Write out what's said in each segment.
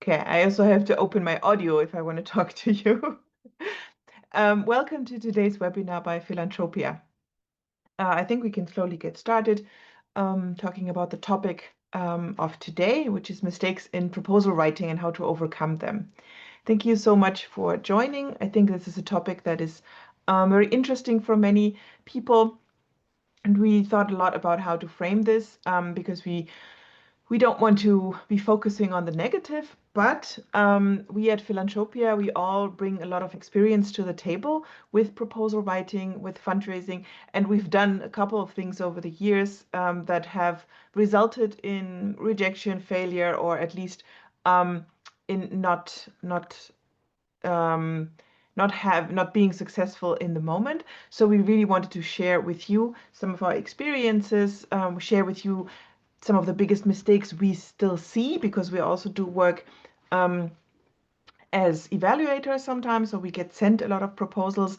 Okay, I also have to open my audio if I want to talk to you. Welcome to today's webinar by Philanthropia. I think we can slowly get started talking about the topic of today, which is mistakes in proposal writing and how to overcome them. Thank you so much for joining. I think this is a topic that is very interesting for many people. And we thought a lot about how to frame this because we don't want to be focusing on the negative, but we at Philanthropia, we all bring a lot of experience to the table with proposal writing, with fundraising, and we've done a couple of things over the years that have resulted in rejection, failure, or at least in um, not being successful in the moment. So we really wanted to share with you some of our experiences, share with you some of the biggest mistakes we still see, because we also do work as evaluators sometimes, so we get sent a lot of proposals.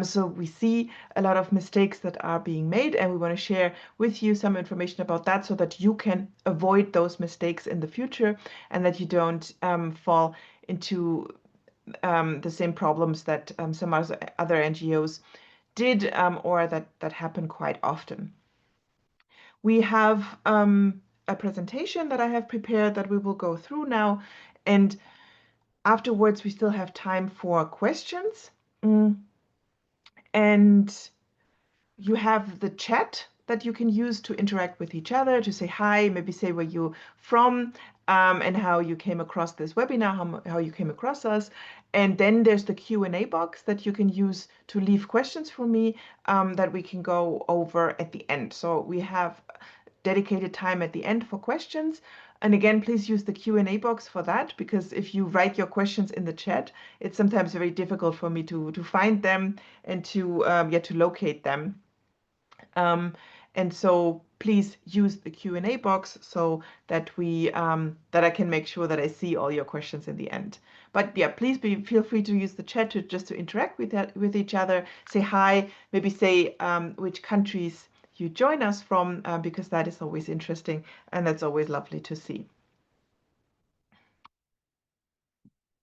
So we see a lot of mistakes that are being made, and we want to share with you some information about that so that you can avoid those mistakes in the future and that you don't fall into the same problems that some other NGOs did or that happen quite often. We have a presentation that I have prepared that we will go through now, and afterwards we still have time for questions. And you have the chat that you can use to interact with each other, to say hi, maybe say where you're from, and how you came across this webinar, how you came across us. And then there's the Q&A box that you can use to leave questions for me that we can go over at the end. So we have dedicated time at the end for questions. And again, please use the Q&A box for that, because if you write your questions in the chat, it's sometimes very difficult for me to find them and to locate them. And so please use the Q&A box so that that I can make sure that I see all your questions in the end. But yeah, please feel free to use the chat to interact with each other, say hi, maybe say which countries you join us from, because that is always interesting and that's always lovely to see.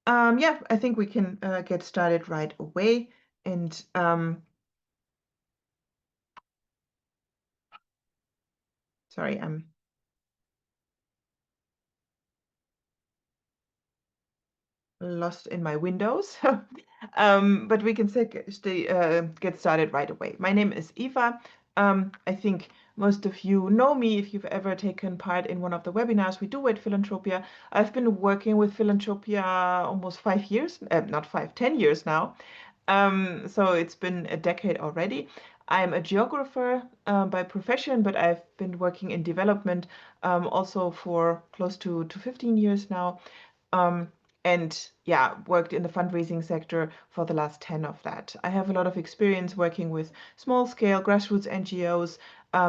Yeah, I think we can get started right away. And sorry, I'm lost in my windows. But we can get started right away. My name is Eva. I think most of you know me if you've ever taken part in one of the webinars we do at Philanthropia. I've been working with Philanthropia almost 5 years, not 5, 10 years now. So it's been a decade already. I'm a geographer by profession, but I've been working in development also for close to 15 years now. And yeah, worked in the fundraising sector for the last 10 of that. I have a lot of experience working with small scale grassroots NGOs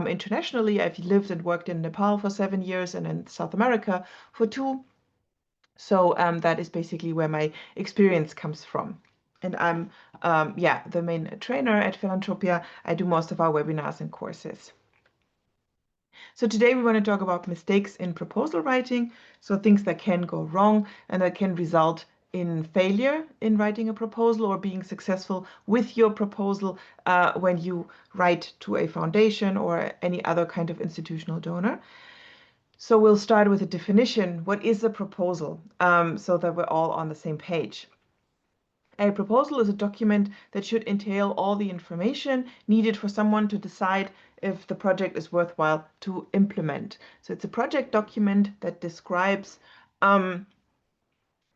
internationally. I've lived and worked in Nepal for 7 years and in South America for 2. So that is basically where my experience comes from. And I'm, the main trainer at Philanthropia. I do most of our webinars and courses. So today we want to talk about mistakes in proposal writing, so things that can go wrong and that can result in failure in writing a proposal or being successful with your proposal when you write to a foundation or any other kind of institutional donor. So we'll start with a definition. What is a proposal? So that we're all on the same page. A proposal is a document that should entail all the information needed for someone to decide if the project is worthwhile to implement. So it's a project document that describes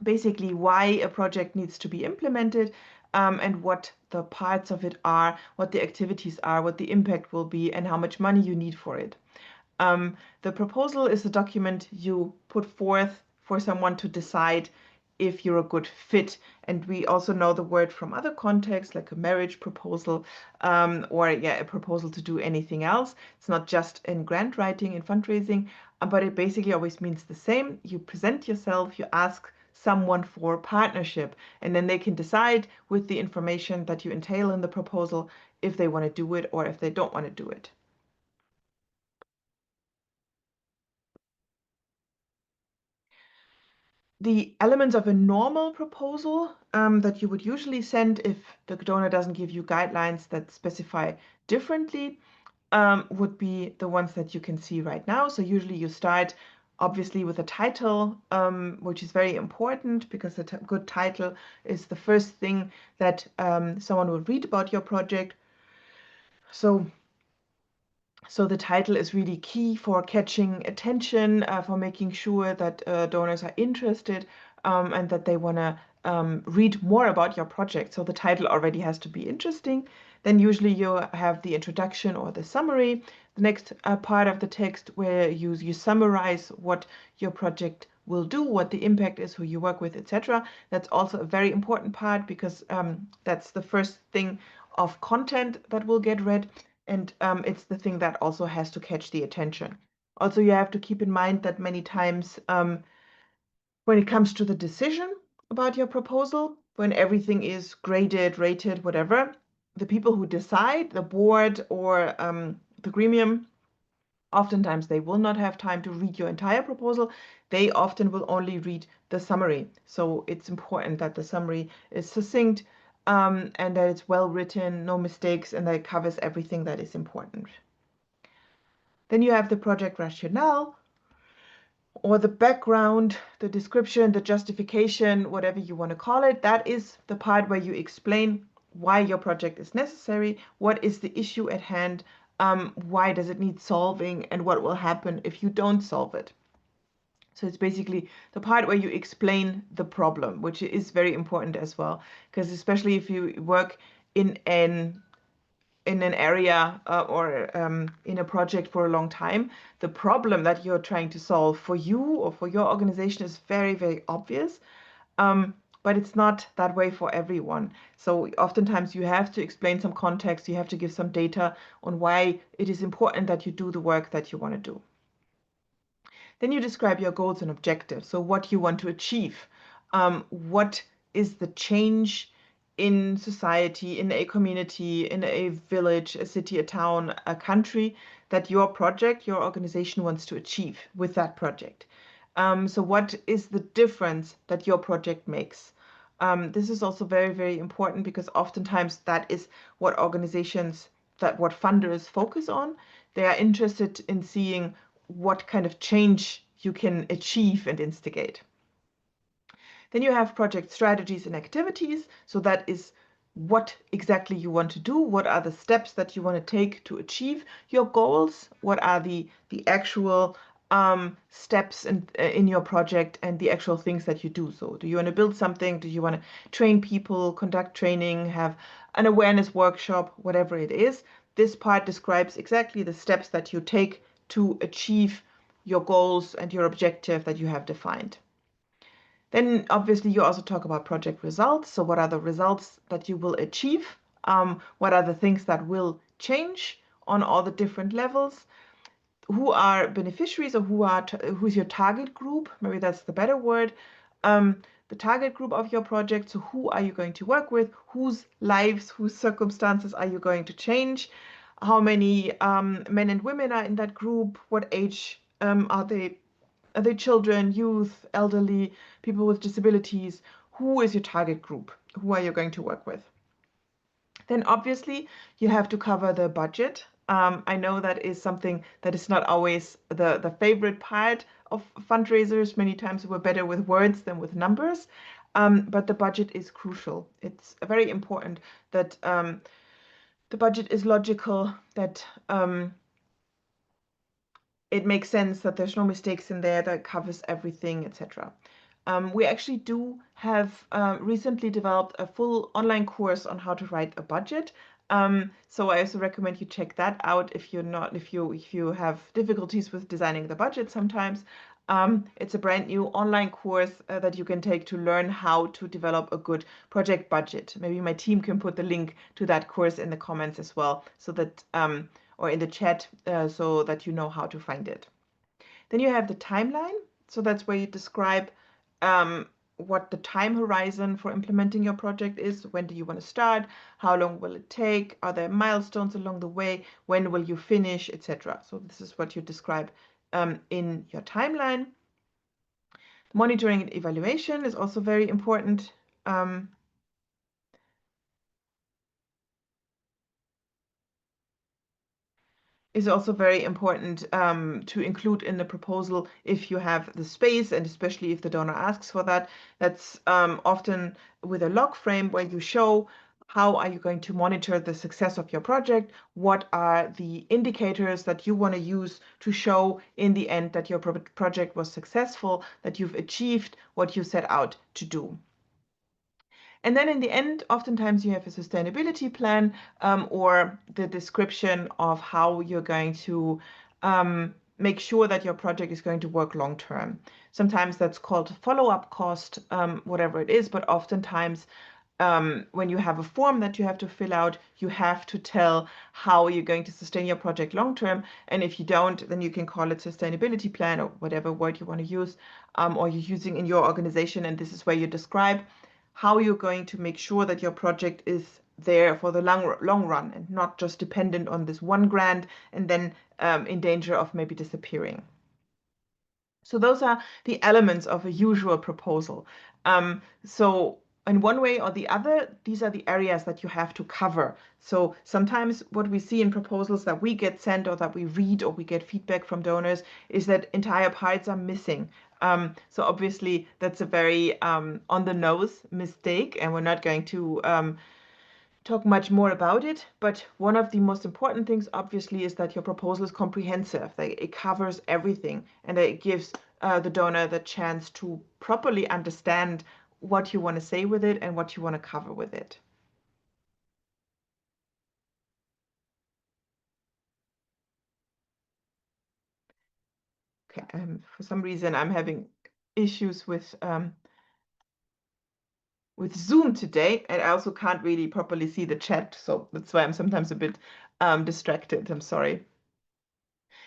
basically why a project needs to be implemented and what the parts of it are, what the activities are, what the impact will be, and how much money you need for it. The proposal is a document you put forth for someone to decide if you're a good fit. And we also know the word from other contexts, like a marriage proposal or a proposal to do anything else. It's not just in grant writing and fundraising, but it basically always means the same. You present yourself, you ask someone for partnership, and then they can decide with the information that you entail in the proposal if they want to do it or if they don't want to do it. The elements of a normal proposal that you would usually send if the donor doesn't give you guidelines that specify differently would be the ones that you can see right now. So usually you start obviously with a title, which is very important because a good title is the first thing that someone will read about your project. So the title is really key for catching attention, for making sure that donors are interested and that they want to read more about your project. So the title already has to be interesting. Then usually you have the introduction or the summary, the next part of the text where you summarize what your project will do, what the impact is, who you work with, etc. That's also a very important part because that's the first thing of content that will get read. And it's the thing that also has to catch the attention. Also, you have to keep in mind that many times when it comes to the decision about your proposal, when everything is graded, rated, whatever, the people who decide, the board or the gremium, oftentimes they will not have time to read your entire proposal. They often will only read the summary. So it's important that the summary is succinct and that it's well written, no mistakes, and that it covers everything that is important. Then you have the project rationale or the background, the description, the justification, whatever you want to call it. That is the part where you explain why your project is necessary, what is the issue at hand, why does it need solving, and what will happen if you don't solve it. So it's basically the part where you explain the problem, which is very important as well, because especially if you work in an area or in a project for a long time, the problem that you're trying to solve for you or for your organization is very, very obvious. But it's not that way for everyone. So oftentimes you have to explain some context, you have to give some data on why it is important that you do the work that you want to do. Then you describe your goals and objectives. So what you want to achieve. What is the change in society, in a community, in a village, a city, a town, a country that your project, your organization wants to achieve with that project. So what is the difference that your project makes? This is also very, very important because oftentimes that is what organizations, that what funders focus on. They are interested in seeing what kind of change you can achieve and instigate. Then you have project strategies and activities. So that is what exactly you want to do. What are the steps that you want to take to achieve your goals? What are the actual steps in your project and the actual things that you do? So do you want to build something? Do you want to train people, conduct training, have an awareness workshop, whatever it is? This part describes exactly the steps that you take to achieve your goals and your objective that you have defined. Then obviously you also talk about project results. So what are the results that you will achieve? What are the things that will change on all the different levels? Who are beneficiaries or who's your target group? Maybe that's the better word. The target group of your project. So who are you going to work with? Whose lives, whose circumstances are you going to change? How many men and women are in that group? What age are they? Are they children, youth, elderly, people with disabilities? Who is your target group? Who are you going to work with? Then obviously you have to cover the budget. I know that is something that is not always the favorite part of fundraisers. Many times we're better with words than with numbers, but the budget is crucial. It's very important that the budget is logical, that it makes sense, that there's no mistakes in there, that covers everything, etc. We actually do have recently developed a full online course on how to write a budget. So I also recommend you check that out if you have difficulties with designing the budget sometimes. It's a brand new online course that you can take to learn how to develop a good project budget. Maybe my team can put the link to that course in the comments as well, so that or in the chat, so that you know how to find it. Then you have the timeline. So that's where you describe what the time horizon for implementing your project is. When do you want to start? How long will it take? Are there milestones along the way? When will you finish, etc. So this is what you describe in your timeline. Monitoring and evaluation is also very important. Is also very important to include in the proposal if you have the space, and especially if the donor asks for that. That's often with a log frame where you show how are you going to monitor the success of your project, what are the indicators that you want to use to show in the end that your project was successful, that you've achieved what you set out to do. And then in the end, oftentimes you have a sustainability plan or the description of how you're going to make sure that your project is going to work long term. Sometimes that's called follow-up cost, whatever it is, but oftentimes when you have a form that you have to fill out, you have to tell how you're going to sustain your project long term. And if you don't, then you can call it sustainability plan or whatever word you want to use, or you're using in your organization. And this is where you describe how you're going to make sure that your project is there for the long run and not just dependent on this one grant and then in danger of maybe disappearing. So those are the elements of a usual proposal. So in one way or the other, these are the areas that you have to cover. So sometimes what we see in proposals that we get sent or that we read or we get feedback from donors is that entire parts are missing. So obviously that's a very on the nose mistake, and we're not going to talk much more about it, but one of the most important things obviously is that your proposal is comprehensive, that it covers everything, and that it gives the donor the chance to properly understand what you want to say with it and what you want to cover with it. Okay, for some reason I'm having issues with Zoom today, and I also can't really properly see the chat, so that's why I'm sometimes a bit distracted. I'm sorry.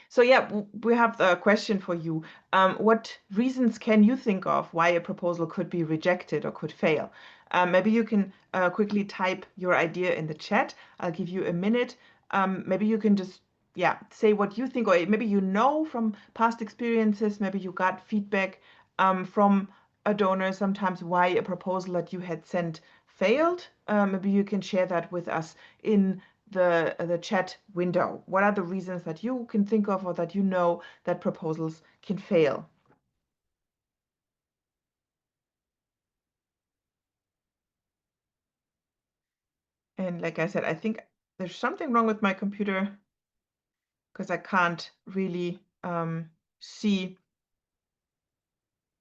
So yeah, we have a question for you. What reasons can you think of why a proposal could be rejected or could fail? Maybe you can quickly type your idea in the chat. I'll give you a minute. Maybe you can just, yeah, say what you think, or maybe you know from past experiences, maybe you got feedback from a donor sometimes why a proposal that you had sent failed. Maybe you can share that with us in the chat window. What are the reasons that you can think of or that you know that proposals can fail? And like I said, I think there's something wrong with my computer because I can't really see.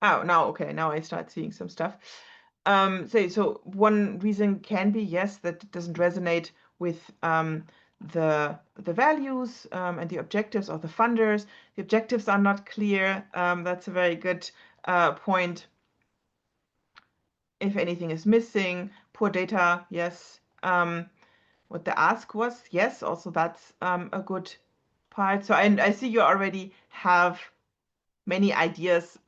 Oh, now, okay, now I start seeing some stuff. So one reason can be, yes, that it doesn't resonate with the values and the objectives of the funders. The objectives are not clear. That's a very good point. If anything is missing, poor data, yes. What the ask was, yes, also that's a good part. So I see you already have many ideas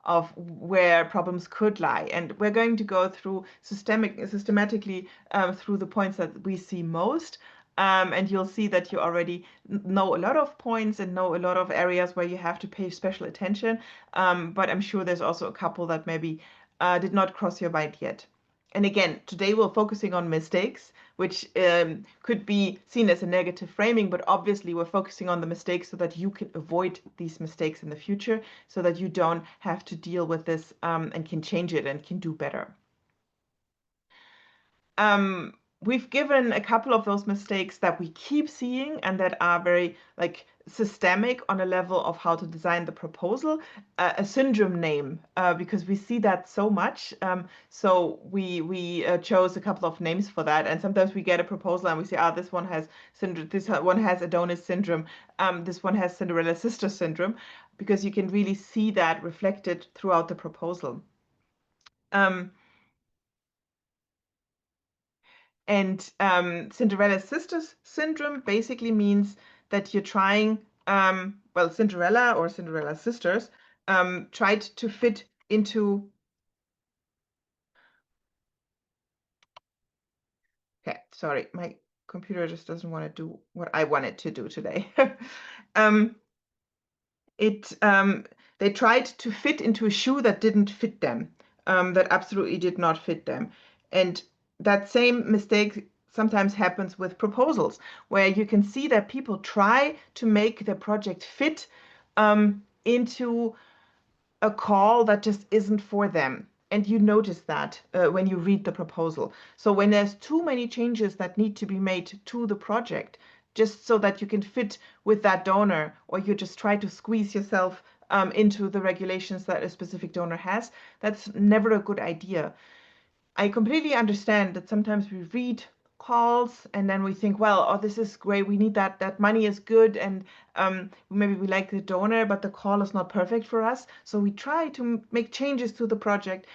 of where problems could lie. And we're going to go through systematically through the points that we see most. And you'll see that you already know a lot of points and know a lot of areas where you have to pay special attention. But I'm sure there's also a couple that maybe did not cross your mind yet. And again, today we're focusing on mistakes, which could be seen as a negative framing, but obviously we're focusing on the mistakes so that you can avoid these mistakes in the future, so that you don't have to deal with this and can change it and can do better. We've given a couple of those mistakes that we keep seeing and that are very like systemic on a level of how to design the proposal, a syndrome name, because we see that so much. So we chose a couple of names for that, and sometimes we get a proposal and we say, ah, this one has syndrome, this one has Adonis syndrome, this one has Cinderella sister syndrome, because you can really see that reflected throughout the proposal. And Cinderella sisters syndrome basically means that you're trying, well, Cinderella or Cinderella sisters tried to fit into. Okay, sorry, my computer just doesn't want to do what I want it to do today. It They tried to fit into a shoe that didn't fit them, that absolutely did not fit them. And that same mistake sometimes happens with proposals, where you can see that people try to make their project fit into a call that just isn't for them. And you notice that when you read the proposal. So when there's too many changes that need to be made to the project, just so that you can fit with that donor, or you just try to squeeze yourself into the regulations that a specific donor has, that's never a good idea. I completely understand that sometimes we read calls and then we think, well, oh, this is great. We need that money is good, and maybe we like the donor, but the call is not perfect for us. So we try to make changes to the project,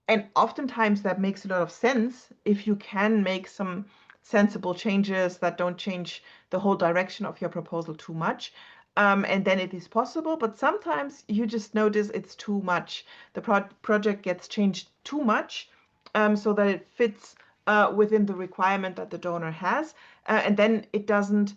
and oftentimes that makes a lot of sense if you can make some sensible changes that don't change the whole direction of your proposal too much. And then it is possible, but sometimes you just notice it's too much. The project gets changed too much, so that it fits within the requirement that the donor has, and then it doesn't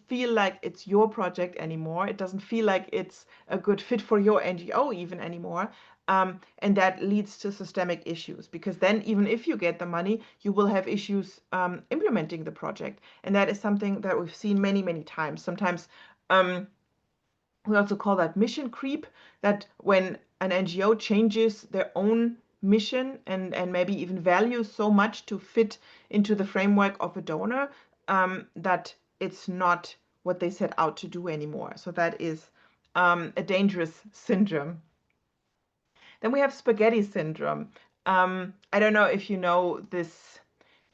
feel like it's your project anymore. It doesn't feel like it's a good fit for your NGO even anymore. And that leads to systemic issues, because then even if you get the money, you will have issues implementing the project. And that is something that we've seen many, many times. Sometimes we also call that mission creep, that when an NGO changes their own mission and maybe even values so much to fit into the framework of a donor, that it's not what they set out to do anymore. So that is a dangerous syndrome. Then we have spaghetti syndrome. I don't know if you know this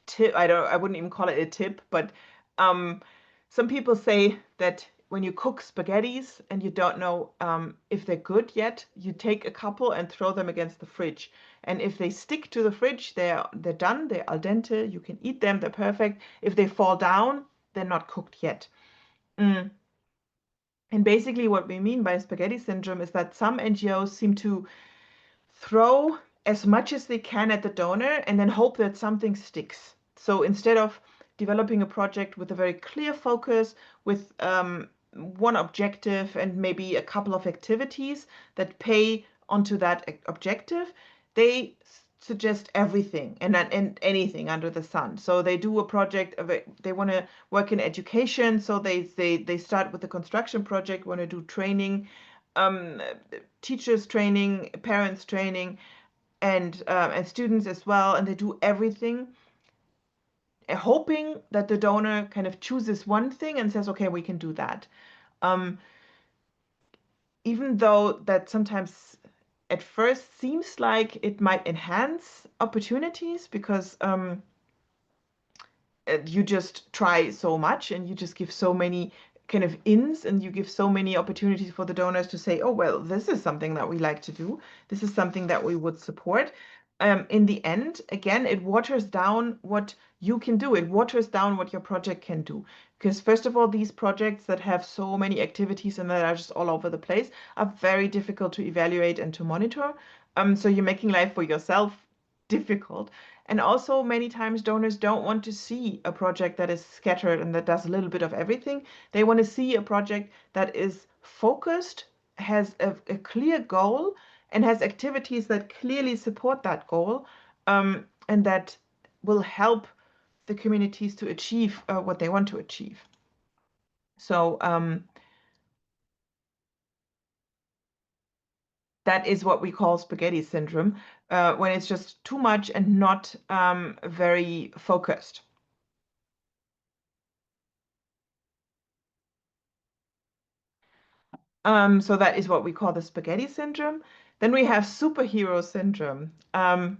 tip. I wouldn't even call it a tip, but um, some people say that when you cook spaghettis and you don't know if they're good yet, you take a couple and throw them against the fridge. And if they stick to the fridge, they're done, they're al dente, you can eat them, they're perfect. If they fall down, they're not cooked yet. Mm. And basically what we mean by spaghetti syndrome is that some NGOs seem to throw as much as they can at the donor and then hope that something sticks. So instead of developing a project with a very clear focus, with one objective and maybe a couple of activities that pay onto that objective, they suggest everything and anything under the sun. So they do a project of it, they want to work in education, so they start with the construction project, want to do training, um, teachers training, parents training, and students as well, and they do everything, hoping that the donor kind of chooses one thing and says, okay, we can do that. Um, Even though that sometimes at first seems like it might enhance opportunities, because you just try so much and you just give so many kind of ins, and you give so many opportunities for the donors to say, oh, well, this is something that we like to do. This is something that we would support. In the end, again, it waters down what you can do. It waters down what your project can do. Because first of all, these projects that have so many activities and that are just all over the place are very difficult to evaluate and to monitor. So you're making life for yourself difficult. And also, many times donors don't want to see a project that is scattered and that does a little bit of everything. They want to see a project that is focused, has a clear goal, and has activities that clearly support that goal, and that will help the communities to achieve what they want to achieve. So that is what we call spaghetti syndrome, when it's just too much and not very focused. So that is what we call the spaghetti syndrome. Then we have superhero syndrome. That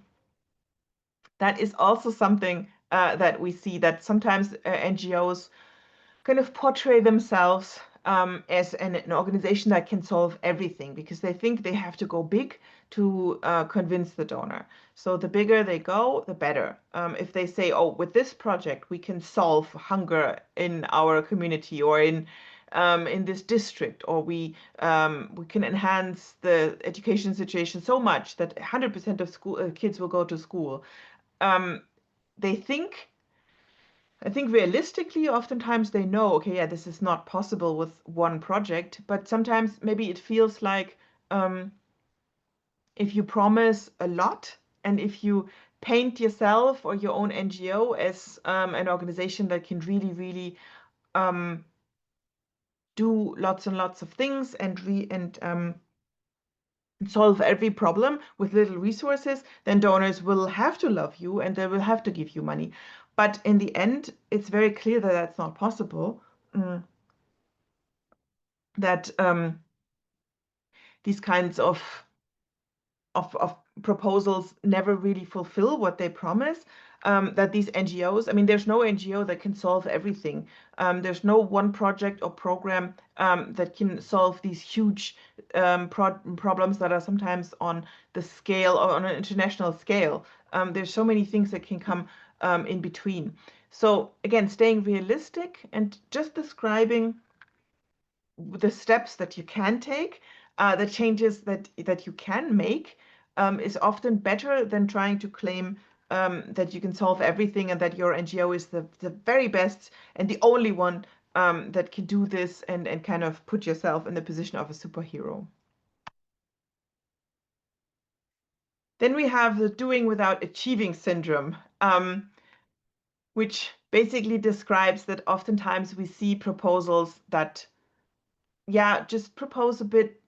is also something that we see, that sometimes NGOs kind of portray themselves as an organization that can solve everything, because they think they have to go big to convince the donor. So the bigger they go, the better. If they say, oh, with this project, we can solve hunger in our community, or in this district, or we can enhance the education situation so much that 100% of school kids will go to school. Um, they think I think realistically, oftentimes they know, okay, yeah, this is not possible with one project, but sometimes maybe it feels like um, if you promise a lot and if you paint yourself or your own NGO as an organization that can really, really um, do lots and lots of things and solve every problem with little resources, then donors will have to love you and they will have to give you money. But in the end, it's very clear that that's not possible. Mm, that these kinds of proposals never really fulfill what they promise. That these NGOs, I mean, there's no NGO that can solve everything. There's no one project or program that can solve these huge problems that are sometimes on the scale or on an international scale. There's so many things that can come in between. So again, staying realistic and just describing the steps that you can take, the changes that you can make, is often better than trying to claim that you can solve everything and that your NGO is the very best and the only one that can do this and kind of put yourself in the position of a superhero. Then we have the doing without achieving syndrome, which basically describes that oftentimes we see proposals that, yeah, just propose a bit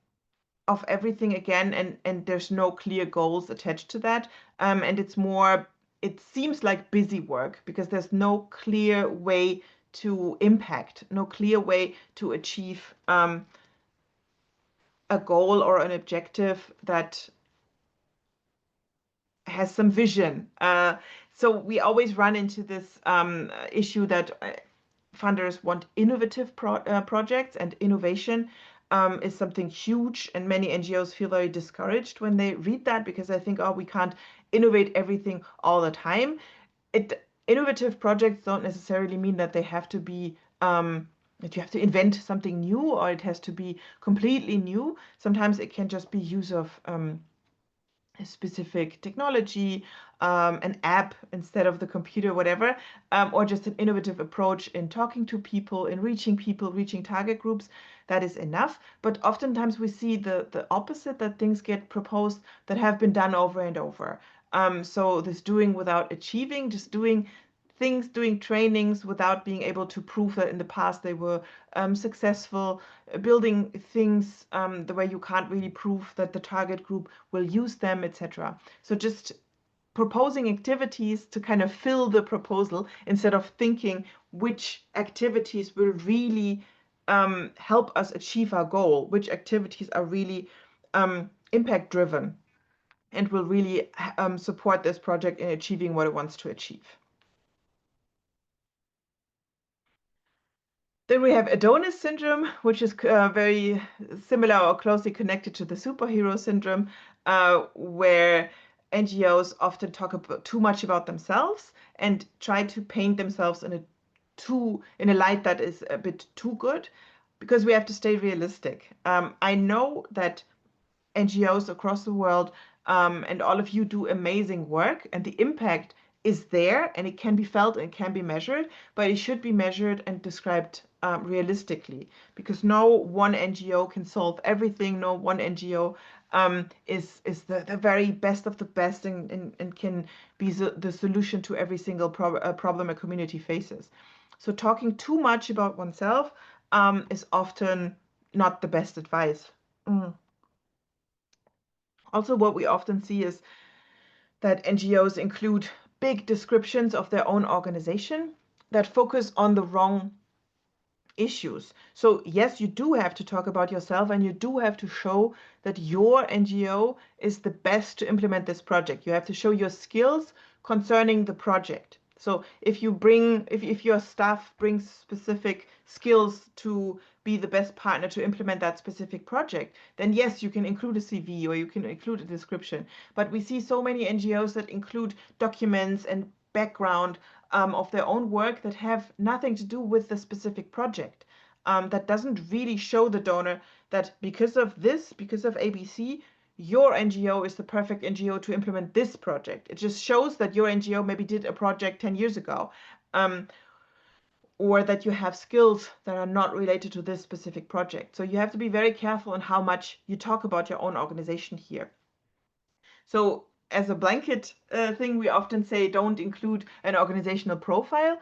of everything again, and there's no clear goals attached to that, and it's more, it seems like busy work because there's no clear way to impact, no clear way to achieve a goal or an objective that has some vision. So we always run into this issue that funders want innovative projects, and innovation is something huge. And many NGOs feel very discouraged when they read that because they think, oh, we can't innovate everything all the time. Innovative projects don't necessarily mean that they have to be that you have to invent something new or it has to be completely new. Sometimes it can just be use of a specific technology, an app instead of the computer, whatever, or just an innovative approach in talking to people, reaching target groups. That is enough. But oftentimes we see the opposite, that things get proposed that have been done over and over. So this doing without achieving, just doing things, doing trainings without being able to prove that in the past they were successful, building things the way you can't really prove that the target group will use them, etc. So just proposing activities to kind of fill the proposal instead of thinking which activities will really help us achieve our goal, which activities are really impact driven and will really support this project in achieving what it wants to achieve. Then we have Adonis syndrome, which is very similar or closely connected to the superhero syndrome, where NGOs often talk too much about themselves and try to paint themselves in a light that is a bit too good, because we have to stay realistic. I know that NGOs across the world, and all of you do amazing work, and the impact is there and it can be felt and can be measured, but it should be measured and described realistically, because no one NGO can solve everything. No one NGO is the very best of the best and can be the solution to every single problem a community faces. So talking too much about oneself is often not the best advice. Mm. Also, what we often see is that NGOs include big descriptions of their own organization that focus on the wrong issues. So yes, you do have to talk about yourself and you do have to show that your NGO is the best to implement this project. You have to show your skills concerning the project. So if your staff brings specific skills to be the best partner to implement that specific project, then yes, you can include a CV or you can include a description. But we see so many NGOs that include documents and background of their own work that have nothing to do with the specific project. That doesn't really show the donor that because of this, because of ABC, your NGO is the perfect NGO to implement this project. It just shows that your NGO maybe did a project 10 years ago. Um, or that you have skills that are not related to this specific project. So you have to be very careful on how much you talk about your own organization here. So as a blanket thing, we often say don't include an organizational profile,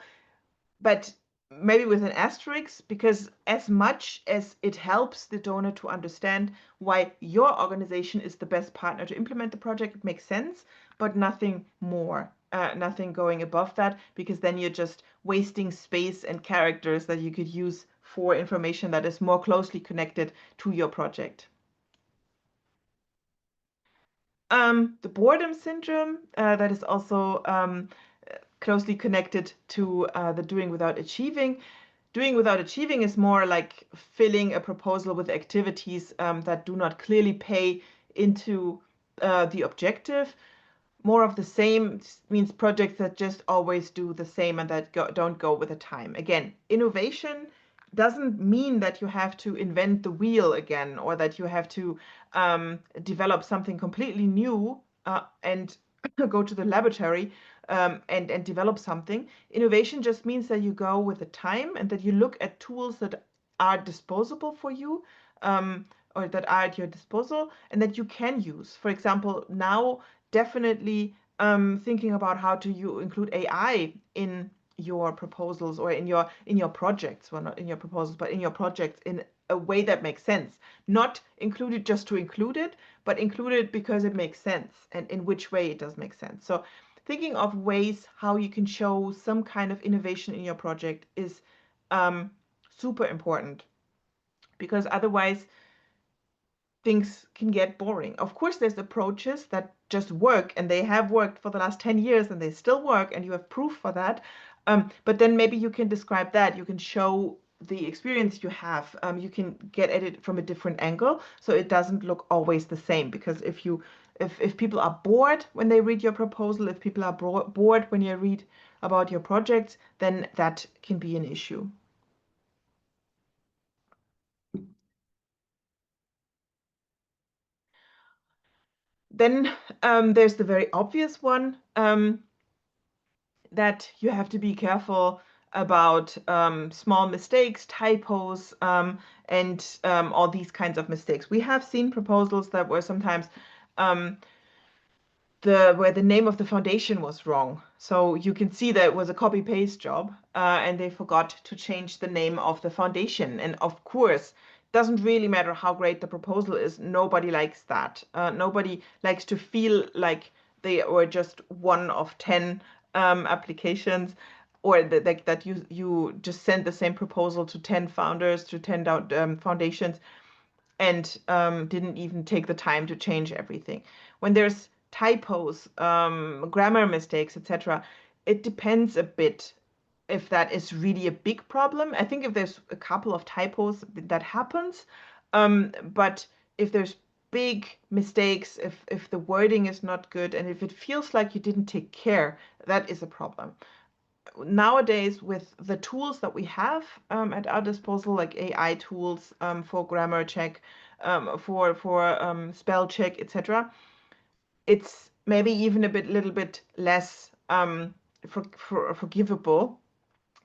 but maybe with an asterisk, because as much as it helps the donor to understand why your organization is the best partner to implement the project, it makes sense, but nothing more, nothing going above that, because then you're just wasting space and characters that you could use for information that is more closely connected to your project. The boredom syndrome, that is also closely connected to the doing without achieving. Doing without achieving is more like filling a proposal with activities that do not clearly pay into the objective. More of the same means projects that just always do the same and that don't go with the time. Again, innovation doesn't mean that you have to invent the wheel again, or that you have to develop something completely new and go to the laboratory and develop something. Innovation just means that you go with the time and that you look at tools that are disposable for you, or that are at your disposal and that you can use. For example, now definitely thinking about how to include AI in your proposals or in your projects. Well, not in your proposals, but in your projects in a way that makes sense. Not include it just to include it, but include it because it makes sense and in which way it does make sense. So thinking of ways how you can show some kind of innovation in your project is super important, because otherwise things can get boring. Of course, there's approaches that just work, and they have worked for the last 10 years and they still work, and you have proof for that. But then maybe you can describe that. You can show the experience you have. You can get at it from a different angle, so it doesn't look always the same. Because if people are bored when they read your proposal, if people are bored when you read about your projects, then that can be an issue. Then there's the very obvious one, that you have to be careful about small mistakes, typos, and all these kinds of mistakes. We have seen proposals that were sometimes where the name of the foundation was wrong. So you can see that it was a copy paste job, and they forgot to change the name of the foundation. And of course, it doesn't really matter how great the proposal is. Nobody likes that. Nobody likes to feel like they were just one of 10 applications, or that you just send the same proposal to 10 founders, to 10 foundations, and didn't even take the time to change everything. When there's typos, grammar mistakes, etc., it depends a bit if that is really a big problem. I think if there's a couple of typos, that happens. But if there's big mistakes, if the wording is not good, and if it feels like you didn't take care, that is a problem. Nowadays, with the tools that we have at our disposal, like AI tools for grammar check, for spell check, etc., it's maybe even a little bit less forgivable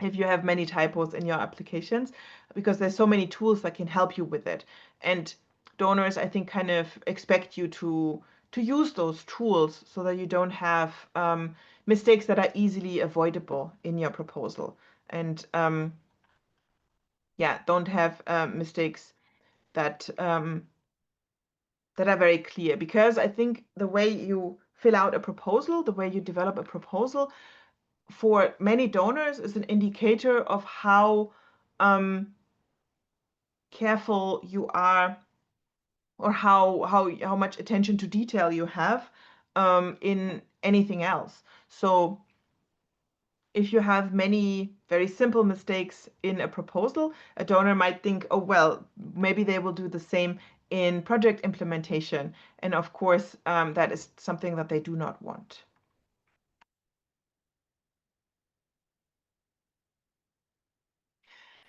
if you have many typos in your applications, because there's so many tools that can help you with it. And donors, I think, kind of expect you to use those tools so that you don't have mistakes that are easily avoidable in your proposal. And yeah, don't have mistakes that that are very clear. Because I think the way you fill out a proposal, the way you develop a proposal, for many donors is an indicator of how careful you are, or how much attention to detail you have in anything else. So if you have many very simple mistakes in a proposal, a donor might think, oh, well, maybe they will do the same in project implementation. And of course, that is something that they do not want.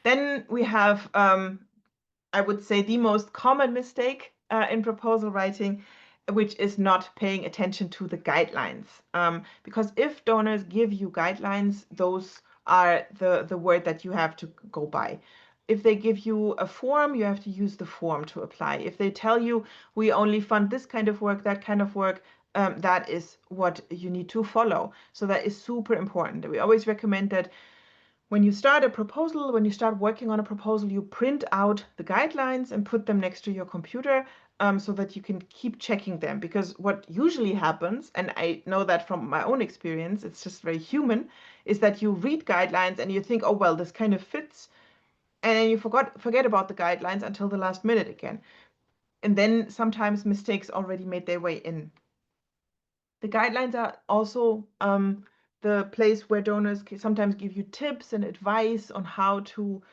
Then we have, I would say, the most common mistake in proposal writing, which is not paying attention to the guidelines. Because if donors give you guidelines, those are the word that you have to go by. If they give you a form, you have to use the form to apply. If they tell you we only fund this kind of work, that kind of work, that is what you need to follow. So that is super important. We always recommend that when you start a proposal, when you start working on a proposal, you print out the guidelines and put them next to your computer, so that you can keep checking them. Because what usually happens, and I know that from my own experience, it's just very human, is that you read guidelines and you think, oh, well, this kind of fits. And then you forget about the guidelines until the last minute again. And then sometimes mistakes already made their way in. The guidelines are also the place where donors sometimes give you tips and advice on how to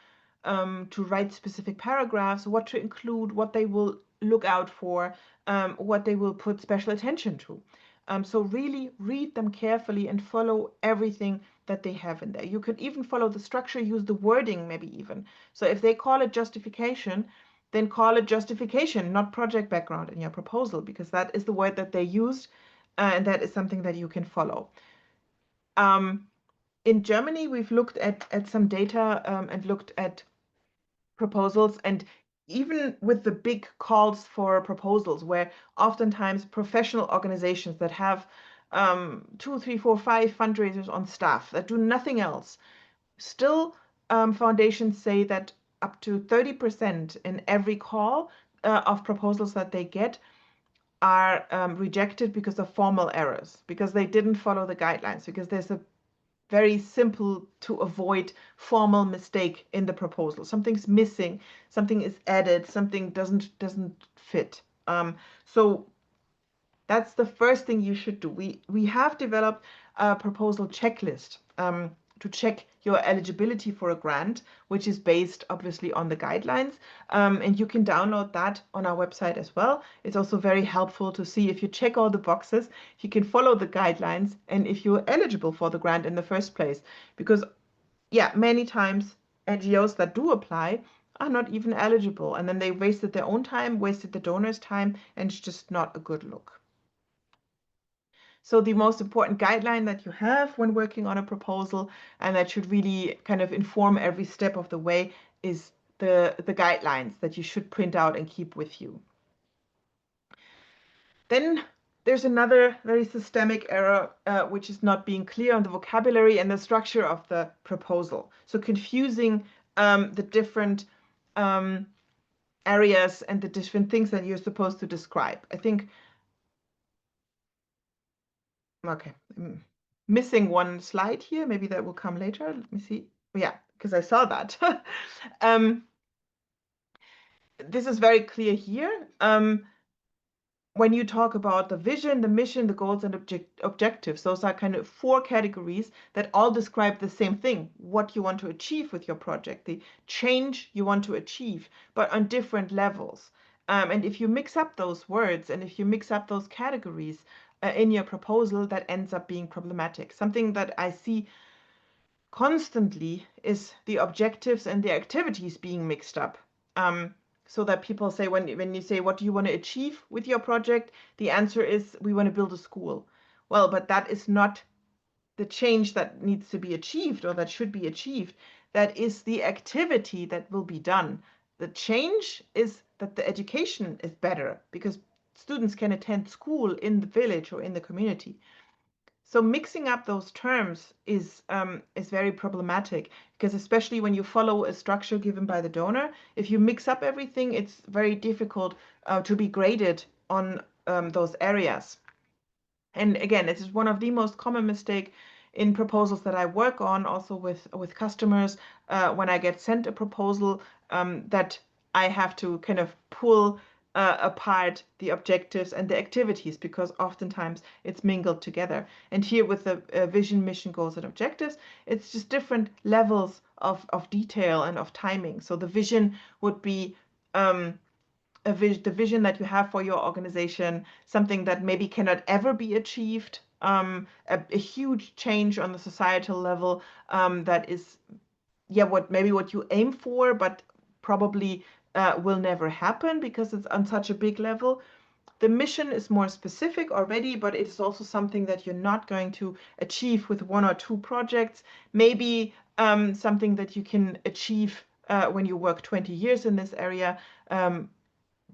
write specific paragraphs, what to include, what they will look out for, what they will put special attention to. So really read them carefully and follow everything that they have in there. You could even follow the structure, use the wording maybe even. So if they call it justification, then call it justification, not project background in your proposal, because that is the word that they used, and that is something that you can follow. In Germany, we've looked at some data, and looked at proposals, and even with the big calls for proposals, where oftentimes professional organizations that have 2, 3, 4, 5 fundraisers on staff that do nothing else, still foundations say that up to 30% in every call of proposals that they get are rejected because of formal errors, because they didn't follow the guidelines, because there's a very simple to avoid formal mistake in the proposal. Something's missing, something is added, something doesn't fit. So that's the first thing you should do. We have developed a proposal checklist to check your eligibility for a grant, which is based obviously on the guidelines. And you can download that on our website as well. It's also very helpful to see if you check all the boxes, if you can follow the guidelines, and if you're eligible for the grant in the first place. Because, yeah, many times NGOs that do apply are not even eligible. And then they wasted their own time, wasted the donor's time, and it's just not a good look. So the most important guideline that you have when working on a proposal, and that should really kind of inform every step of the way, is the guidelines that you should print out and keep with you. Then there's another very systemic error, which is not being clear on the vocabulary and the structure of the proposal. So confusing the different areas and the different things that you're supposed to describe. I think, okay, missing one slide here. Maybe that will come later. Let me see. Yeah, because I saw that. This is very clear here. When you talk about the vision, the mission, the goals, and objectives, those are kind of 4 categories that all describe the same thing, what you want to achieve with your project, the change you want to achieve, but on different levels. And if you mix up those words and if you mix up those categories in your proposal, that ends up being problematic. Something that I see constantly is the objectives and the activities being mixed up. So that people say, when you say, what do you want to achieve with your project? The answer is, we want to build a school. Well, but that is not the change that needs to be achieved or that should be achieved. That is the activity that will be done. The change is that the education is better because students can attend school in the village or in the community. So mixing up those terms is very problematic, because especially when you follow a structure given by the donor, if you mix up everything, it's very difficult to be graded on those areas. And again, this is one of the most common mistake in proposals that I work on, also with customers, when I get sent a proposal, that I have to kind of pull apart the objectives and the activities, because oftentimes it's mingled together. And here with the vision, mission, goals, and objectives, it's just different levels of detail and of timing. So the vision would be the vision that you have for your organization, something that maybe cannot ever be achieved, a huge change on the societal level, that is, yeah, what you aim for, but probably will never happen because it's on such a big level. The mission is more specific already, but it is also something that you're not going to achieve with 1 or 2 projects. Maybe something that you can achieve when you work 20 years in this area.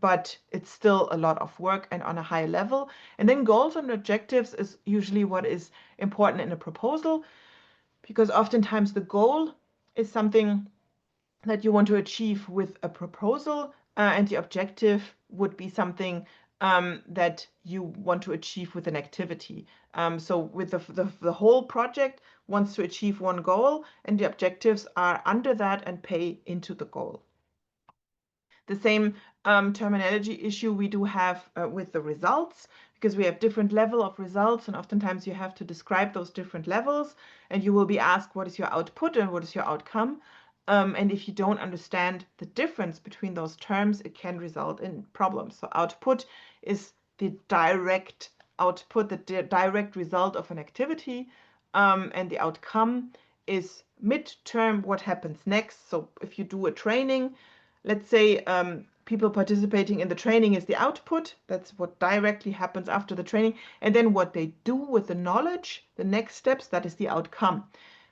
But it's still a lot of work and on a high level. And then goals and objectives is usually what is important in a proposal, because oftentimes the goal is something that you want to achieve with a proposal, and the objective would be something that you want to achieve with an activity. So with the whole project wants to achieve one goal, and the objectives are under that and pay into the goal. The same terminology issue we do have with the results, because we have different level of results, and oftentimes you have to describe those different levels, and you will be asked what is your output and what is your outcome. And if you don't understand the difference between those terms, it can result in problems. So output is the direct output, the direct result of an activity, and the outcome is midterm, what happens next. So if you do a training, let's say people participating in the training is the output. That's what directly happens after the training. And then what they do with the knowledge, the next steps, that is the outcome.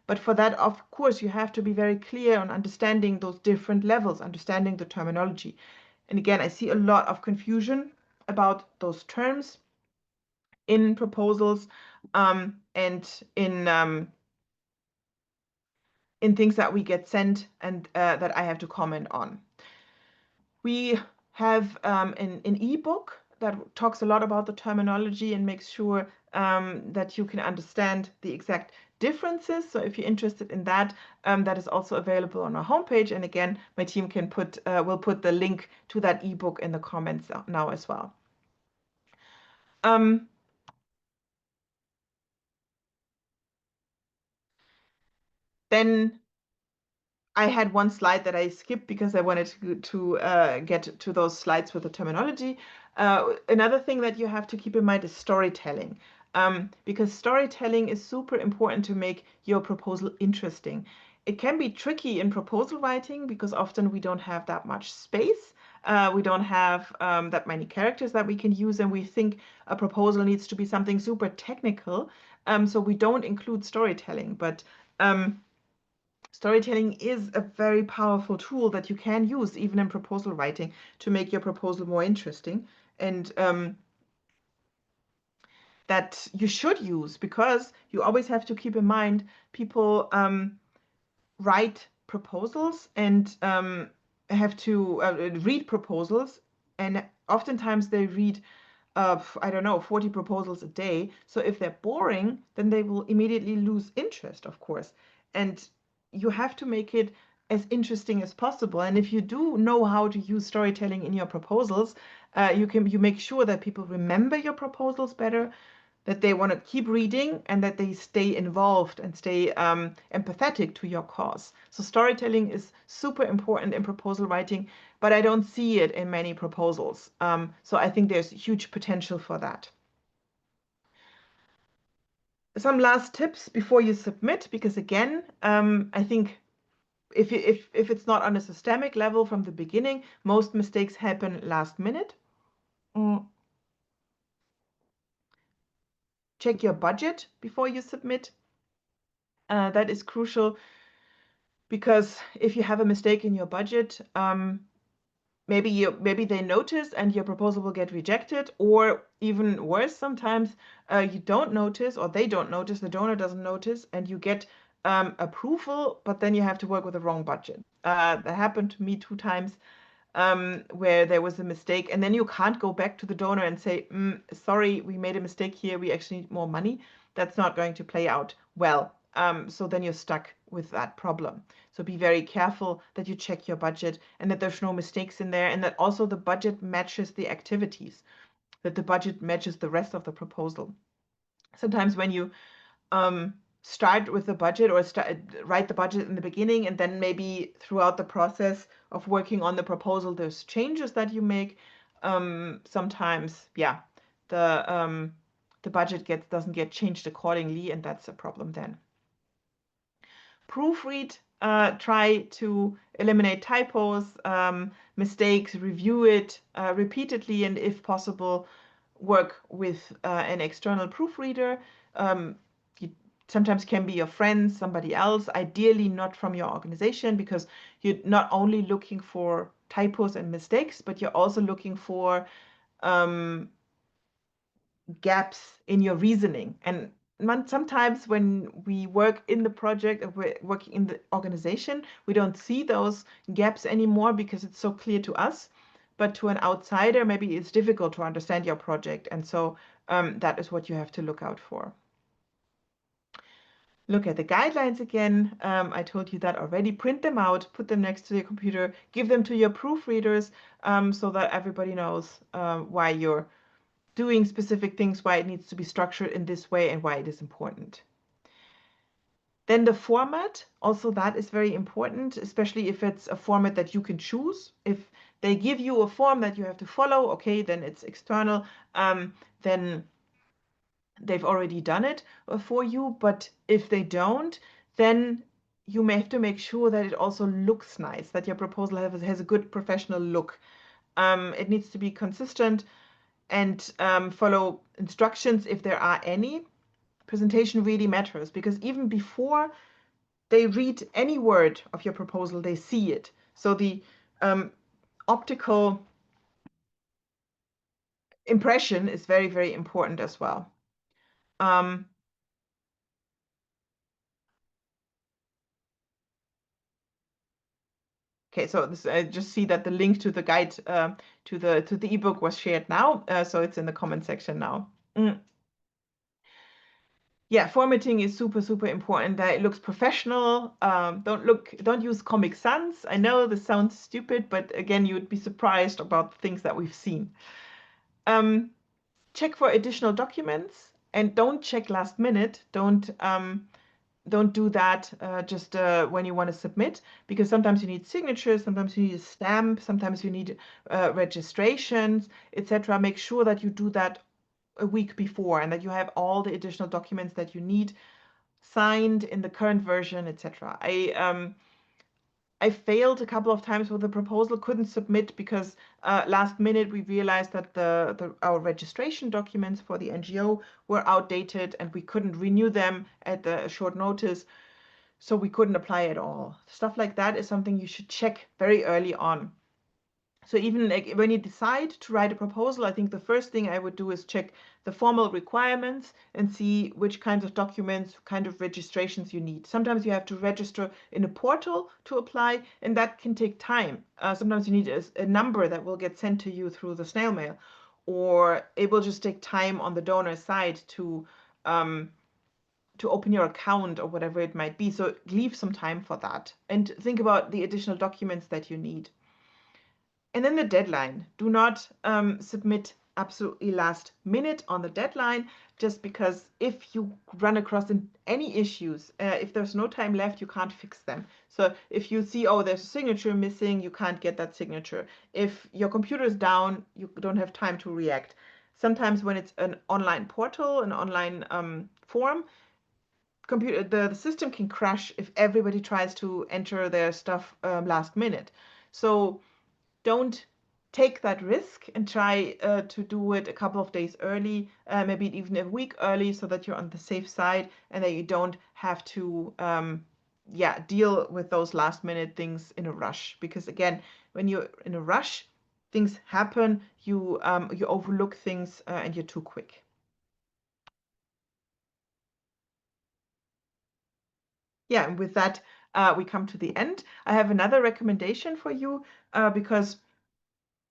But for that, of course, you have to be very clear on understanding those different levels, understanding the terminology. And again, I see a lot of confusion about those terms in proposals, and in things that we get sent and that I have to comment on. We have an ebook that talks a lot about the terminology and makes sure that you can understand the exact differences. So if you're interested in that, that is also available on our homepage. And again, my team can will put the link to that ebook in the comments now as well. Then I had one slide that I skipped because I wanted to get to those slides with the terminology. Another thing that you have to keep in mind is storytelling, because storytelling is super important to make your proposal interesting. It can be tricky in proposal writing because often we don't have that much space. We don't have that many characters that we can use, and we think a proposal needs to be something super technical. So we don't include storytelling, but storytelling is a very powerful tool that you can use even in proposal writing to make your proposal more interesting, and that you should use, because you always have to keep in mind people write proposals and have to read proposals, and oftentimes they read I don't know, 40 proposals a day. So if they're boring, then they will immediately lose interest, of course. And you have to make it as interesting as possible. And if you do know how to use storytelling in your proposals, you make sure that people remember your proposals better, that they want to keep reading, and that they stay involved and stay empathetic to your cause. So storytelling is super important in proposal writing, but I don't see it in many proposals. So I think there's huge potential for that. Some last tips before you submit, because again, I think if it's not on a systemic level from the beginning, most mistakes happen last minute. Check your budget before you submit. That is crucial, because if you have a mistake in your budget, maybe they notice and your proposal will get rejected, or even worse, sometimes you don't notice, or they don't notice, the donor doesn't notice, and you get approval, but then you have to work with the wrong budget. That happened to me 2 times, where there was a mistake, and then you can't go back to the donor and say, sorry, we made a mistake here, we actually need more money. That's not going to play out well. So then you're stuck with that problem. So be very careful that you check your budget and that there's no mistakes in there, and that also the budget matches the activities, that the budget matches the rest of the proposal. Sometimes when you start with the budget, or write the budget in the beginning, and then maybe throughout the process of working on the proposal, there's changes that you make. Sometimes, yeah, the budget doesn't get changed accordingly, and that's a problem then. Proofread, try to eliminate typos, mistakes, review it repeatedly, and if possible, work with an external proofreader. sometimes can be your friends, somebody else, ideally not from your organization, because you're not only looking for typos and mistakes, but you're also looking for um, gaps in your reasoning. And sometimes when we work in the project or we're working in the organization, we don't see those gaps anymore because it's so clear to us. But to an outsider, maybe it's difficult to understand your project. And so that is what you have to look out for. Look at the guidelines again. I told you that already. Print them out, put them next to your computer, give them to your proofreaders so that everybody knows why you're doing specific things, why it needs to be structured in this way, and why it is important. Then the format, also that is very important, especially if it's a format that you can choose. If they give you a form that you have to follow, okay, then it's external. Then they've already done it for you. But if they don't, then you may have to make sure that it also looks nice, that your proposal has a good professional look. It needs to be consistent and follow instructions if there are any. Presentation really matters because even before they read any word of your proposal, they see it. So the optical impression is very, very important as well. Okay, so this, I just see that the link to the guide to the ebook was shared now, so it's in the comment section now. Yeah, formatting is super, super important. That it looks professional. Don't use Comic Sans. I know this sounds stupid, but again, you would be surprised about things that we've seen. Check for additional documents and don't check last minute. Don't do that just when you want to submit, because sometimes you need signatures, sometimes you need a stamp, sometimes you need registrations, etc. Make sure that you do that a week before and that you have all the additional documents that you need signed in the current version, etc. I failed a couple of times with the proposal, couldn't submit because last minute we realized that our registration documents for the NGO were outdated and we couldn't renew them at the short notice, so we couldn't apply at all. Stuff like that is something you should check very early on. So even like when you decide to write a proposal, I think the first thing I would do is check the formal requirements and see which kinds of documents, kind of registrations you need. Sometimes you have to register in a portal to apply, and that can take time. Sometimes you need a number that will get sent to you through the snail mail, or it will just take time on the donor side to open your account or whatever it might be. So leave some time for that and think about the additional documents that you need. And then the deadline. Do not submit absolutely last minute on the deadline, just because if you run across any issues, if there's no time left, you can't fix them. So if you see, oh, there's a signature missing, you can't get that signature. If your computer is down, you don't have time to react. Sometimes when it's an online portal, an online form, the system can crash if everybody tries to enter their stuff last minute. So don't take that risk and try to do it a couple of days early, maybe even a week early, so that you're on the safe side and that you don't have to deal with those last minute things in a rush. Because again, when you're in a rush, things happen, you overlook things and you're too quick. Yeah, and with that, we come to the end. I have another recommendation for you because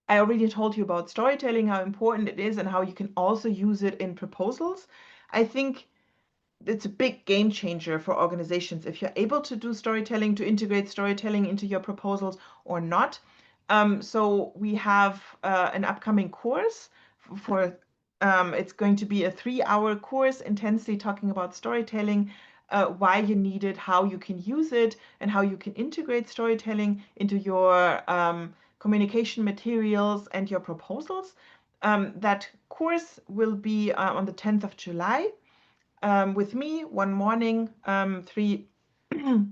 I already told you about storytelling, how important it is, and how you can also use it in proposals. I think it's a big game changer for organizations if you're able to do storytelling, to integrate storytelling into your proposals or not. So we have an upcoming course for, it's going to be a 3-hour course intensely talking about storytelling, why you need it, how you can use it, and how you can integrate storytelling into your communication materials and your proposals. That course will be on the 10th of July with me one morning, three, oh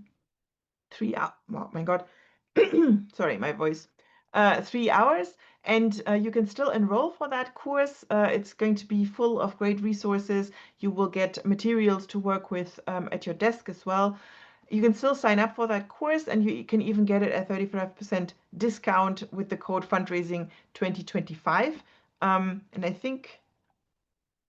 my God, sorry, my voice. 3 hours, and you can still enroll for that course. It's going to be full of great resources. You will get materials to work with at your desk as well. You can still sign up for that course, and you can even get it at 35% discount with the code fundraising 2025. And I think,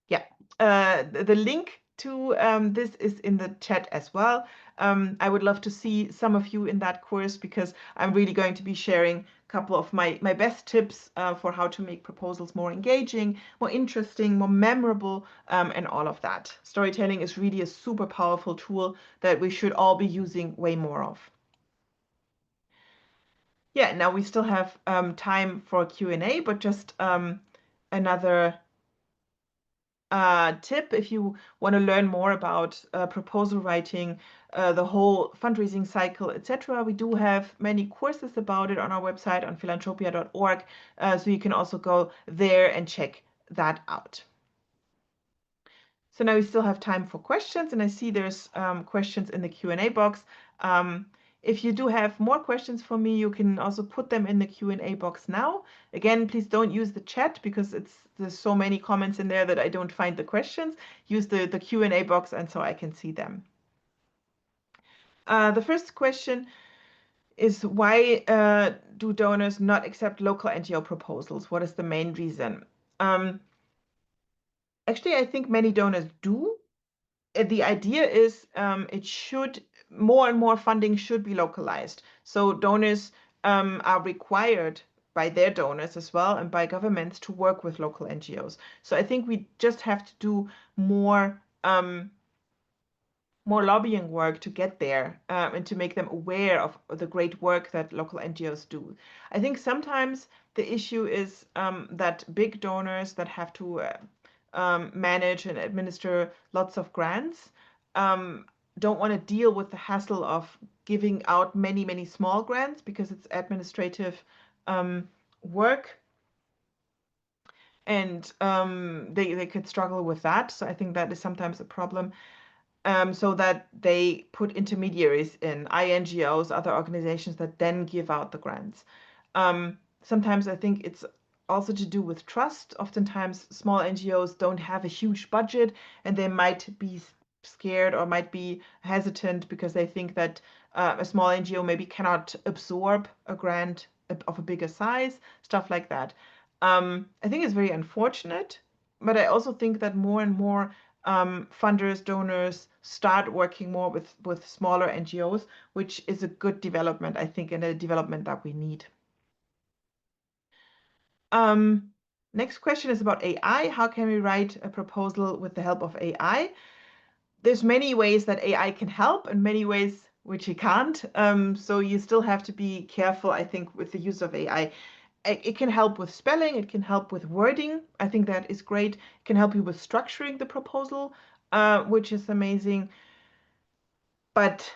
yeah, the link to this is in the chat as well. I would love to see some of you in that course, because I'm really going to be sharing a couple of my best tips for how to make proposals more engaging, more interesting, more memorable, and all of that. Storytelling is really a super powerful tool that we should all be using way more of. Yeah, now we still have time for Q&A, but just another tip if you want to learn more about proposal writing, the whole fundraising cycle, etc. We do have many courses about it on our website on philanthropia.org, so you can also go there and check that out. So now we still have time for questions, and I see there's questions in the Q&A box. If you do have more questions for me, you can also put them in the Q&A box now. Again, please don't use the chat, because there's so many comments in there that I don't find the questions. Use the Q&A box, and so I can see them. The first question is, why do donors not accept local NGO proposals? What is the main reason? Actually, I think many donors do. The idea is more and more funding should be localized. So donors are required by their donors as well, and by governments, to work with local NGOs. So I think we just have to do more lobbying work to get there, and to make them aware of the great work that local NGOs do. I think sometimes the issue is that big donors that have to manage and administer lots of grants don't want to deal with the hassle of giving out many, many small grants, because it's administrative work, and they could struggle with that. So I think that is sometimes a problem. So that they put intermediaries in, INGOs, other organizations that then give out the grants. Sometimes I think it's also to do with trust. Oftentimes small NGOs don't have a huge budget, and they might be scared or might be hesitant because they think that a small NGO maybe cannot absorb a grant of a bigger size, stuff like that. I think it's very unfortunate, but I also think that more and more funders, donors start working more with smaller NGOs, which is a good development, I think, and a development that we need. Next question is about AI. How can we write a proposal with the help of AI? There's many ways that AI can help, and many ways which it can't. So you still have to be careful, I think, with the use of AI. It can help with spelling, it can help with wording. I think that is great. It can help you with structuring the proposal, which is amazing. But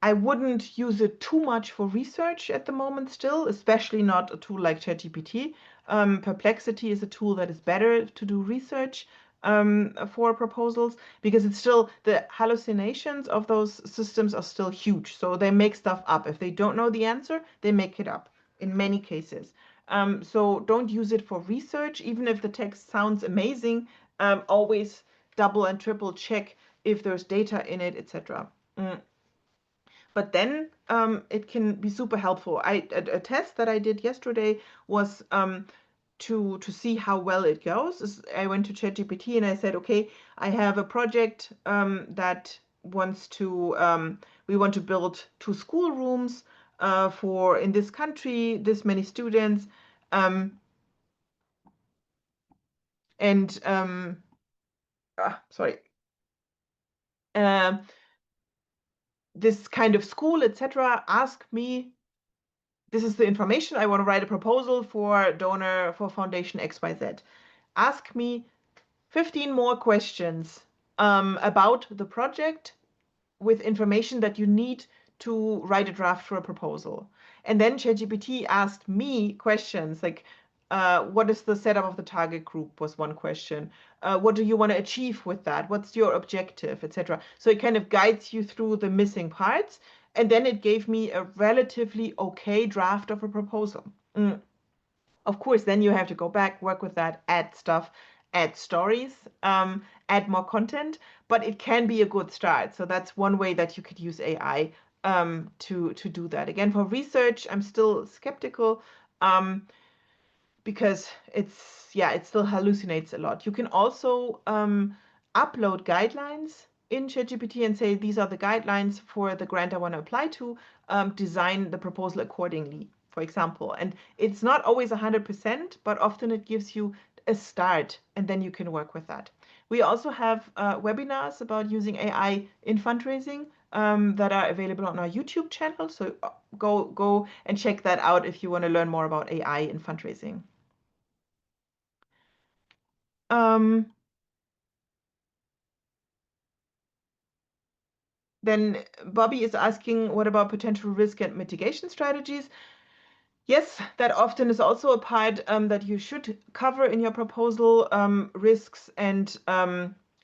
I wouldn't use it too much for research at the moment still, especially not a tool like ChatGPT. Perplexity is a tool that is better to do research for proposals, because it's still, the hallucinations of those systems are still huge. So they make stuff up. If they don't know the answer, they make it up in many cases. So don't use it for research, even if the text sounds amazing. Always double and triple check if there's data in it, etc. But then it can be super helpful. A test that I did yesterday was to see how well it goes. I went to ChatGPT and I said, okay, I have a project that wants to we want to build 2 schoolrooms for, in this country, this many students, and sorry. This kind of school, etc. Ask me, this is the information, I want to write a proposal for donor for foundation XYZ. Ask me 15 more questions about the project, with information that you need to write a draft for a proposal. And then ChatGPT asked me questions like, what is the setup of the target group, was one question. What do you want to achieve with that? What's your objective, etc. So it kind of guides you through the missing parts. And then it gave me a relatively okay draft of a proposal. Of course, then you have to go back, work with that, add stuff, add stories, add more content, but it can be a good start. So that's one way that you could use AI to do that. Again, for research, I'm still skeptical. Because it still hallucinates a lot. You can also upload guidelines in ChatGPT and say these are the guidelines for the grant I want to apply to. Design the proposal accordingly, for example. And it's not always 100%, but often it gives you a start, and then you can work with that. We also have webinars about using AI in fundraising that are available on our YouTube channel. So go and check that out if you want to learn more about AI in fundraising. Um, then Bobby is asking, what about potential risk and mitigation strategies? Yes, that often is also a part that you should cover in your proposal, risks and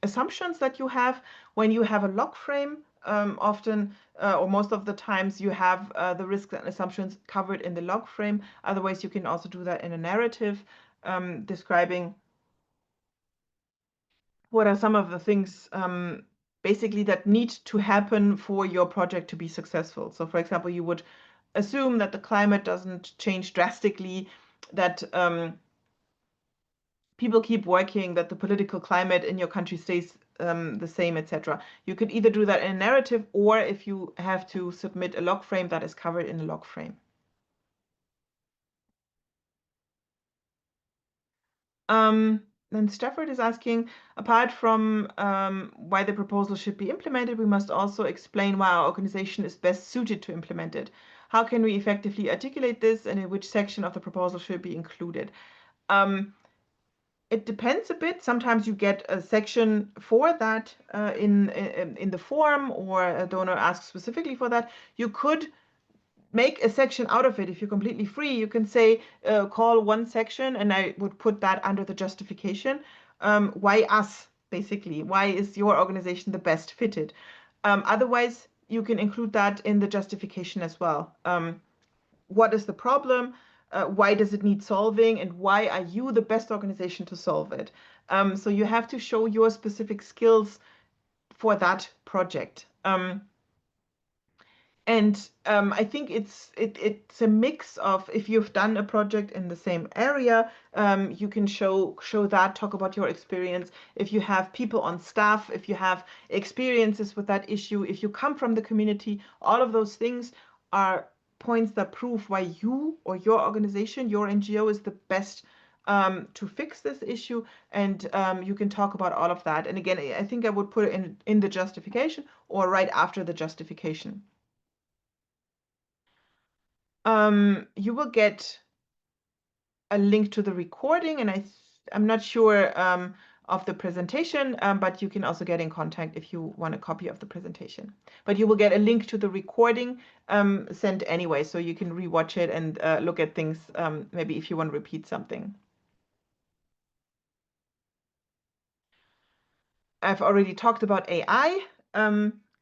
assumptions that you have when you have a log frame. Often, or most of the times, you have the risks and assumptions covered in the log frame. Otherwise, you can also do that in a narrative describing what are some of the things basically that need to happen for your project to be successful. So, for example, you would assume that the climate doesn't change drastically, that people keep working, that the political climate in your country stays the same, etc. You could either do that in a narrative, or if you have to submit a log frame, that is covered in a log frame. Then Stafford is asking, apart from why the proposal should be implemented, we must also explain why our organization is best suited to implement it. How can we effectively articulate this, and in which section of the proposal should be included? It depends a bit. Sometimes you get a section for that in the form, or a donor asks specifically for that. You could make a section out of it. If you're completely free, you can say call one section, and I would put that under the justification. Why us, basically? Why is your organization the best fitted? Otherwise, you can include that in the justification as well. What is the problem? Why does it need solving? And why are you the best organization to solve it? So you have to show your specific skills for that project. And I think it's a mix of, if you've done a project in the same area, you can show that, talk about your experience. If you have people on staff, if you have experiences with that issue, if you come from the community, all of those things are points that prove why you or your organization, your NGO, is the best to fix this issue. And you can talk about all of that. And again, I think I would put it in the justification, or right after the justification. You will get a link to the recording, and I'm not sure of the presentation, but you can also get in contact if you want a copy of the presentation. But you will get a link to the recording sent anyway, so you can rewatch it and look at things, maybe if you want to repeat something. I've already talked about AI.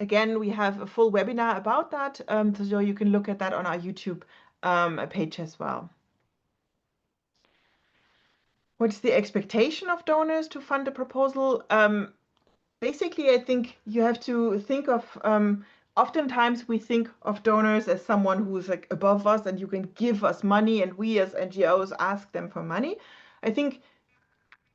Again, we have a full webinar about that, so you can look at that on our YouTube page as well. What's the expectation of donors to fund a proposal? Basically, I think you have to think of, oftentimes we think of donors as someone who is like above us and you can give us money, and we as NGOs ask them for money. I think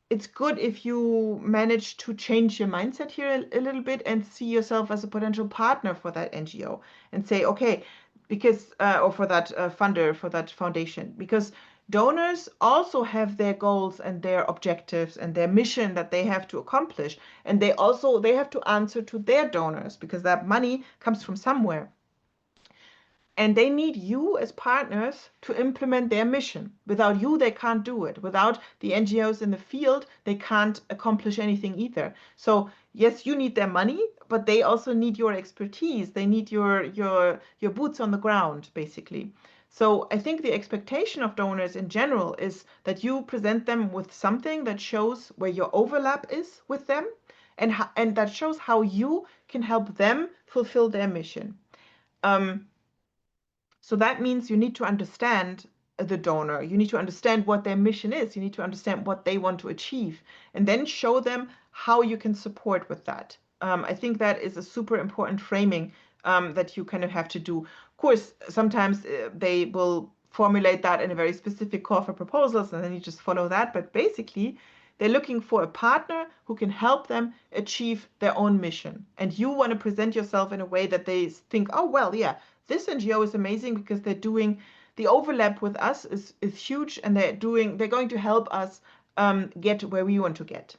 it's good if you manage to change your mindset here a little bit and see yourself as a potential partner for that NGO, and say, okay, because, or for that funder, for that foundation, because donors also have their goals and their objectives and their mission that they have to accomplish. And they have to answer to their donors, because that money comes from somewhere. And they need you as partners to implement their mission. Without you, they can't do it. Without the NGOs in the field, they can't accomplish anything either. So yes, you need their money, but they also need your expertise. They need your boots on the ground, basically. So I think the expectation of donors in general is that you present them with something that shows where your overlap is with them, and that shows how you can help them fulfill their mission. Um, so that means you need to understand the donor. You need to understand what their mission is. You need to understand what they want to achieve, and then show them how you can support with that. I think that is a super important framing that you kind of have to do. Of course, sometimes they will formulate that in a very specific call for proposals, and then you just follow that. But basically, they're looking for a partner who can help them achieve their own mission. And you want to present yourself in a way that they think, oh, well, yeah, this NGO is amazing because they're doing the overlap with us is huge, and they're going to help us get where we want to get.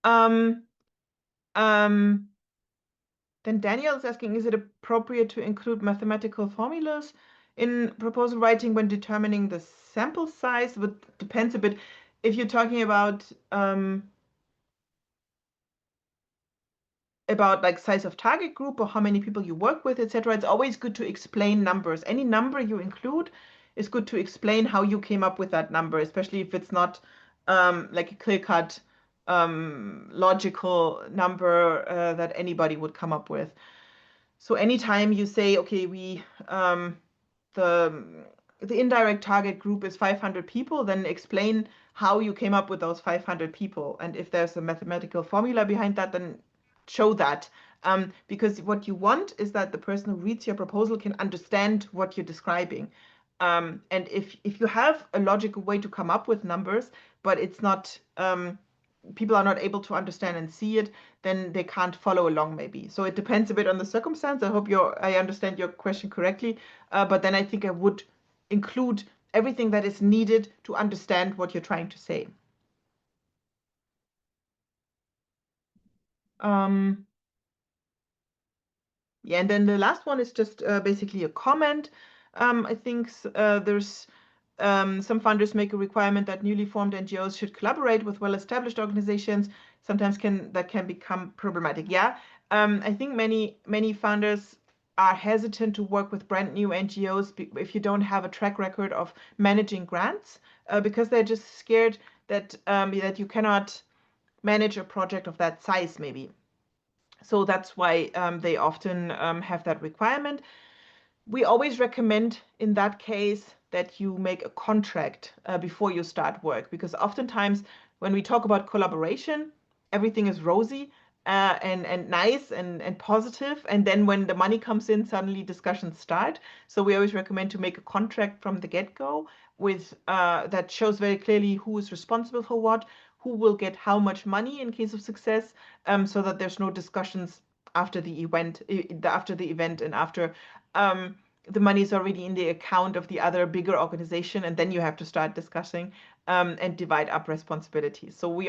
Um, um, then Daniel is asking, is it appropriate to include mathematical formulas in proposal writing when determining the sample size? But depends a bit. If you're talking about like size of target group or how many people you work with, etc., it's always good to explain numbers. Any number you include is good to explain how you came up with that number, especially if it's not like a clear-cut logical number that anybody would come up with. So anytime you say, okay, the the indirect target group is 500 people, then explain how you came up with those 500 people. And if there's a mathematical formula behind that, then show that. Because what you want is that the person who reads your proposal can understand what you're describing. And if you have a logical way to come up with numbers, but it's not people are not able to understand and see it, then they can't follow along maybe. So it depends a bit on the circumstance. I understand your question correctly, but then I think I would include everything that is needed to understand what you're trying to say. Um, Yeah, and then the last one is just basically a comment. I think there's some funders make a requirement that newly formed NGOs should collaborate with well-established organizations. Sometimes that can become problematic. Yeah, I think many funders are hesitant to work with brand new NGOs if you don't have a track record of managing grants, because they're just scared that you cannot manage a project of that size, maybe. So that's why they often have that requirement. We always recommend in that case that you make a contract before you start work, because oftentimes when we talk about collaboration, everything is rosy and nice and positive, and then when the money comes in, suddenly discussions start. So we always recommend to make a contract from the get-go with that shows very clearly who is responsible for what, who will get how much money in case of success, so that there's no discussions after the event and after the money is already in the account of the other bigger organization, and then you have to start discussing and divide up responsibilities. So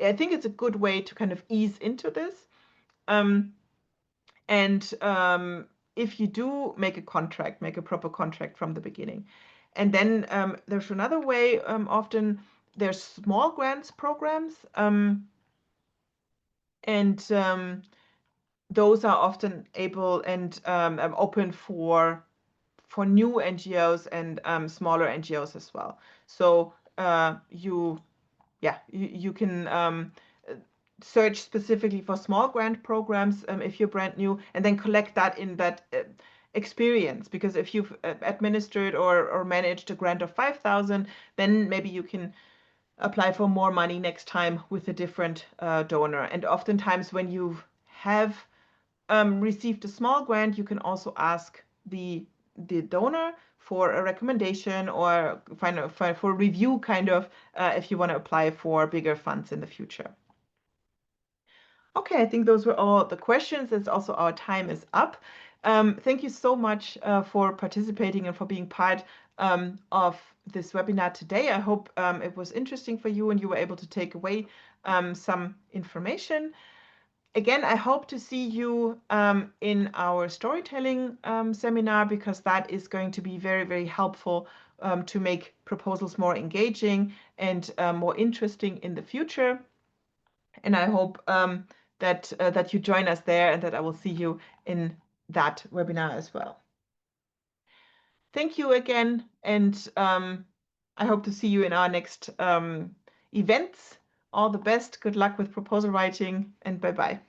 I think it's a good way to kind of ease into this. Um, and if you do make a contract, make a proper contract from the beginning. And then there's another way, often there's small grants programs, and those are often able and open for new NGOs and smaller NGOs as well. So you can search specifically for small grant programs if you're brand new, and then collect that in that experience. Because if you've administered or managed a grant of 5,000, then maybe you can apply for more money next time with a different donor. And oftentimes when you have received a small grant, you can also ask the donor for a recommendation or for review, kind of, if you want to apply for bigger funds in the future. Okay, I think those were all the questions. It's also our time is up. Thank you so much for participating and for being part of this webinar today. I hope it was interesting for you and you were able to take away some information. Again, I hope to see you in our storytelling seminar, because that is going to be very, very helpful to make proposals more engaging and more interesting in the future. And I hope that you join us there, and that I will see you in that webinar as well. Thank you again, and I hope to see you in our next events. All the best. Good luck with proposal writing, and bye-bye.